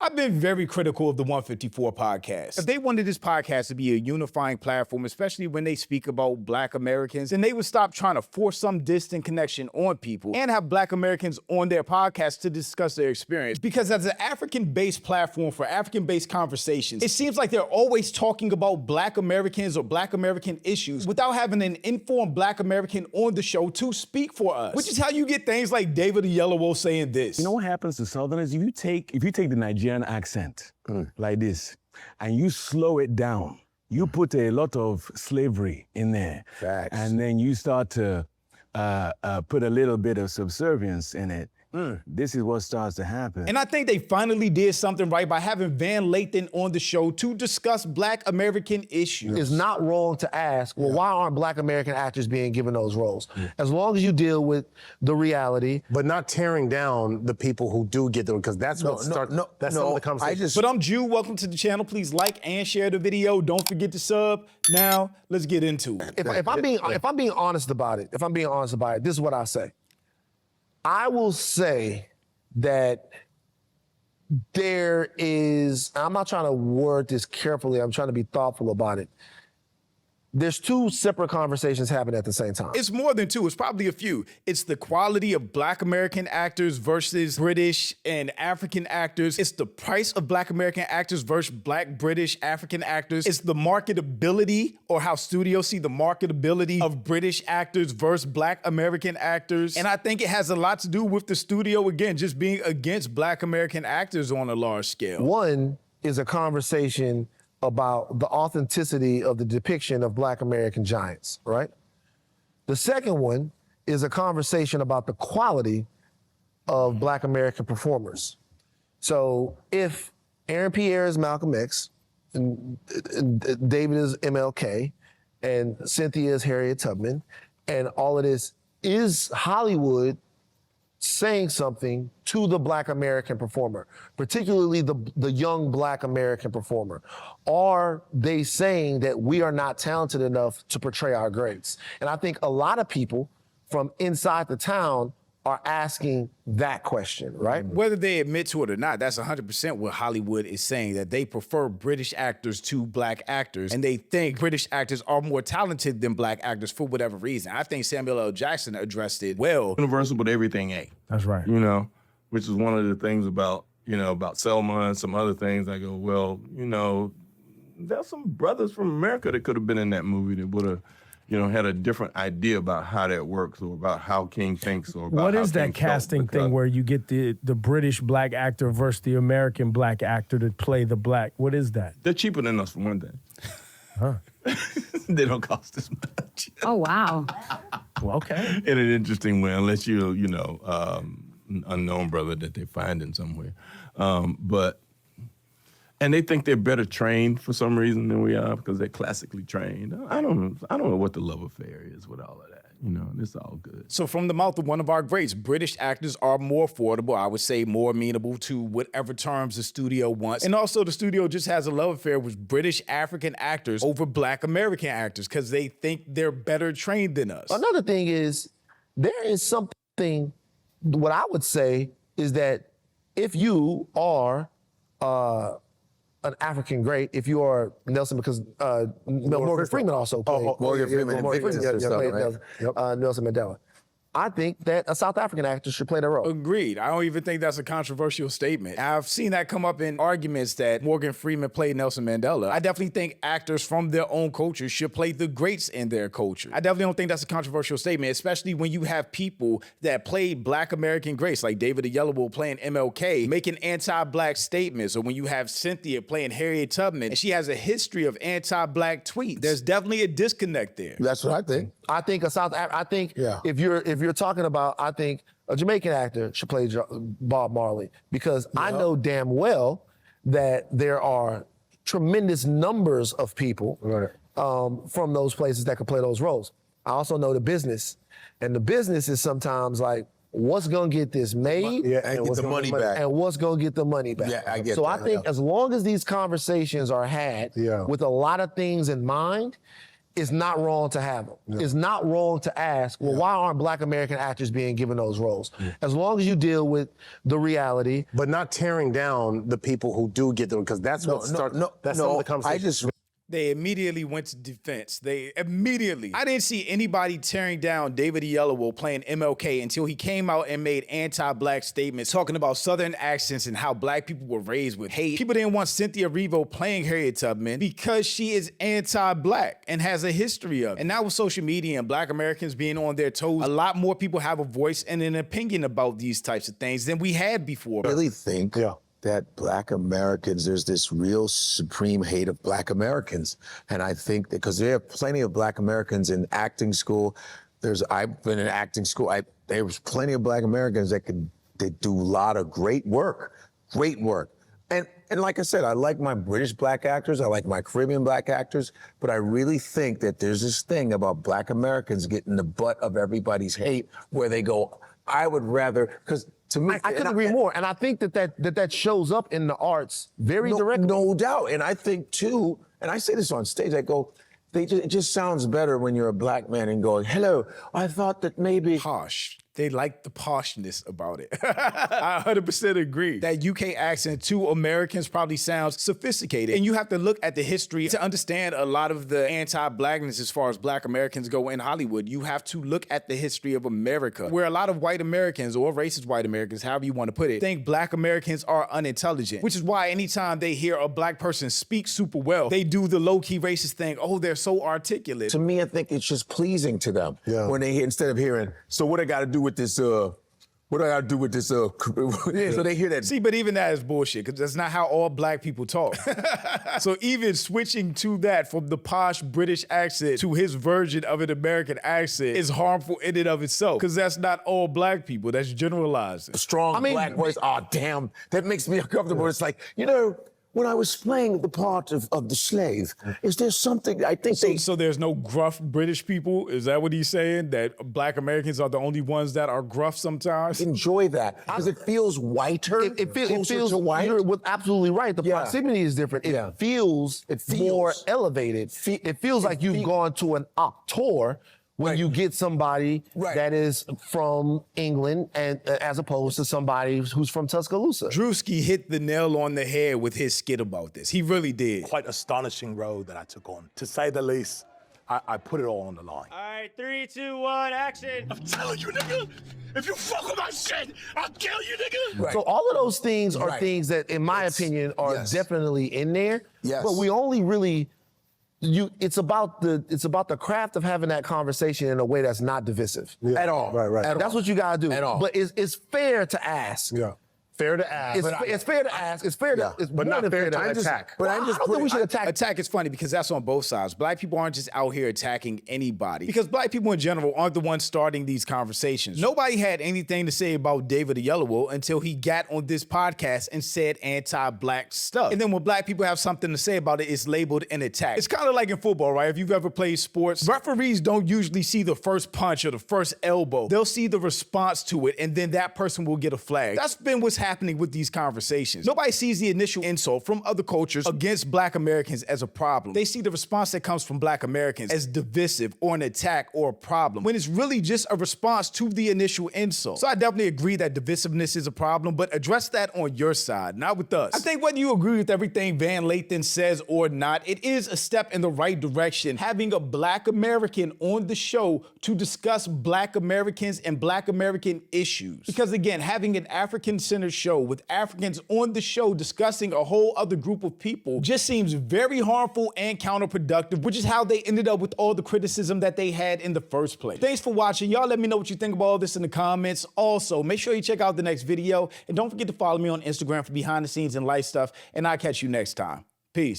I've been very critical of the 154 podcast. If they wanted this podcast to be a unifying platform, especially when they speak about Black Americans, then they would stop trying to force some distant connection on people and have Black Americans on their podcast to discuss their experience. Because as an African-based platform for African-based conversations, it seems like they're always talking about Black Americans or Black American issues without having an informed Black American on the show to speak for us. Which is how you get things like David the Yellow Wolf saying this. You know what happens to Southerners? If you take the Nigerian accent like this and you slow it down, you put a lot of slavery in there. Facts. And then you start to put a little bit of subservience in it. This is what starts to happen. And I think they finally did something right by having Van Lathan on the show to discuss Black American issues. It's not wrong to ask, well, why aren't Black American actors being given those roles? As long as you deal with the reality. But not tearing down the people who do get them, because that's what starts, that's some of the conversation. But I'm Jew, welcome to the channel. Please like and share the video. Don't forget to sub. Now, let's get into it. If I'm being honest about it, this is what I say. I will say that there is, I'm not trying to word this carefully, I'm trying to be thoughtful about it. There's two separate conversations happening at the same time. It's more than two, it's probably a few. It's the quality of Black American actors versus British and African actors. It's the price of Black American actors versus Black, British, African actors. It's the marketability, or how studios see the marketability of British actors versus Black American actors. And I think it has a lot to do with the studio, again, just being against Black American actors on a large scale. One is a conversation about the authenticity of the depiction of Black American giants, right? The second one is a conversation about the quality of Black American performers. So if Aaron Pierre is Malcolm X, and David is MLK, and Cynthia is Harriet Tubman, and all of this, is Hollywood saying something to the Black American performer, particularly the young Black American performer? Are they saying that we are not talented enough to portray our greats? And I think a lot of people from inside the town are asking that question, right? Whether they admit to it or not, that's 100% what Hollywood is saying, that they prefer British actors to Black actors, and they think British actors are more talented than Black actors for whatever reason. I think Samuel L. Jackson addressed it well. Universal, but everything ain't. That's right. You know, which is one of the things about, about Selma and some other things. I go, well, there's some brothers from America that could have been in that movie that would have, had a different idea about how that works, or about how King thinks, or about what how is that King casting felt, thing where you get the British Black actor versus the American Black actor to play the Black? What is that? They're cheaper than us for one thing. Huh. They don't cost as much. Oh, wow. Well, okay. In an interesting way, unless you're, unknown brother that they find in somewhere. And they think they're better trained for some reason than we are, because they're classically trained. I don't know what the love affair is with all of that. It's all good. So from the mouth of one of our greats, British actors are more affordable, I would say more amenable to whatever terms the studio wants. And also the studio just has a love affair with British African actors over Black American actors because they think they're better trained than us. Another thing is, there is something, what I would say is that if you are an African great, if you are Nelson, because Morgan Freeman also played. Morgan Freeman. Nelson Mandela. I think that a South African actor should play that role. Agreed. I don't even think that's a controversial statement. I've seen that come up in arguments that Morgan Freeman played Nelson Mandela. I definitely think actors from their own culture should play the greats in their culture. I definitely don't think that's a controversial statement, especially when you have people that play Black American greats, like David the Yellow Wolf playing MLK, making anti-Black statements, or when you have Cynthia playing Harriet Tubman, and she has a history of anti-Black tweets. There's definitely a disconnect there. That's what I think. I think if you're talking about, I think a Jamaican actor should play Bob Marley, because I know damn well that there are tremendous numbers of people from those places that could play those roles. I also know the business, and the business is sometimes like, what's gonna get this made? Yeah, and get the money back. And what's gonna get the money back? Yeah, I get so that. I think as long as these conversations are had with a lot of things in mind, it's not wrong to have them. No. It's not wrong to ask, well, why aren't Black American actors being given those roles? As long as you deal with the reality. But not tearing down the people who do get them, because that's what starts. That's some of the conversation. They immediately went to defense. They immediately. I didn't see anybody tearing down David Oyelowo playing MLK until he came out and made anti-Black statements talking about Southern accents and how Black people were raised with hate. People didn't want Cynthia Erivo playing Harriet Tubman because she is anti-Black and has a history of it. And now with social media and Black Americans being on their toes, a lot more people have a voice and an opinion about these types of things than we had before. I really think that Black Americans, there's this real supreme hate of Black Americans. And I think that because there are plenty of Black Americans in acting school, I've been in acting school, there was plenty of Black Americans that do a lot of great work. And like I said, I like my British Black actors, I like my Caribbean Black actors, but I really think that there's this thing about Black Americans getting the butt of everybody's hate where they go, I would rather, because to me, I couldn't agree more. And I think that shows up in the arts very directly. No doubt. And I think too, and I say this on stage, I go, it just sounds better when you're a Black man and going, hello, I thought that maybe. Posh. They like the poshness about it. I 100% agree. That UK accent to Americans probably sounds sophisticated. And you have to look at the history to understand a lot of the anti-Blackness as far as Black Americans go in Hollywood. You have to look at the history of America, where a lot of white Americans, or racist white Americans, however you want to put it, think Black Americans are unintelligent, which is why anytime they hear a Black person speak super well, they do the low-key racist thing. Oh, they're so articulate. To me, I think it's just pleasing to them when they hear, instead of hearing, so what I got to do with this, what do I gotta do with this? So they hear that. See, but even that is bullshit, because that's not how all Black people talk. So even switching to that from the posh British accent to his version of an American accent is harmful in and of itself, because that's not all Black people. That's generalizing. Strong Black voice, damn, that makes me uncomfortable. It's like, when I was playing the part of the slave, is there something, I think So there's no gruff British people? Is that what he's saying? That Black Americans are the only ones that are gruff sometimes? Enjoy that, because it feels whiter. It feels white. You're absolutely right. The proximity is different. It feels more elevated. It feels like you've gone to an actor when you get somebody that is from England, and as opposed to somebody who's from Tuscaloosa. Drewski hit the nail on the head with his skit about this. He really did. Quite astonishing road that I took on, to say the least. I put it all on the line. All right, 3, 2, 1, action. I'm telling you, nigga, if you fuck with my shit, I'll kill you, nigga. So all of those things are things that, in my opinion, are definitely in there. Yes. But we only really. It's about the craft of having that conversation in a way that's not divisive at all. Right. That's what you gotta do. At all. But it's fair to ask. Yeah. Fair to ask. It's fair to ask. It's fair to. It's but more not than fair to ask. attack. But I don't think we should attack. Attack is funny because that's on both sides. Black people aren't just out here attacking anybody, because Black people in general aren't the ones starting these conversations. Nobody had anything to say about David Oyelowo until he got on this podcast and said anti-Black stuff. And then when Black people have something to say about it, it's labeled an attack. It's kind of like in football, right? If you've ever played sports, referees don't usually see the first punch or the first elbow. They'll see the response to it, and then that person will get a flag. That's been what's happening with these conversations. Nobody sees the initial insult from other cultures against Black Americans as a problem. They see the response that comes from Black Americans as divisive or an attack or a problem, when it's really just a response to the initial insult. So I definitely agree that divisiveness is a problem, but address that on your side, not with us. I think whether you agree with everything Van Lathan says or not, it is a step in the right direction, having a Black American on the show to discuss Black Americans and Black American issues. Because again, having an African-centered show with Africans on the show discussing a whole other group of people just seems very harmful and counterproductive, which is how they ended up with all the criticism that they had in the first place. Thanks for watching. Y'all let me know what you think about all this in the comments. Also, make sure you check out the next video, and don't forget to follow me on Instagram for behind the scenes and life stuff, and I'll catch you next time. Peace.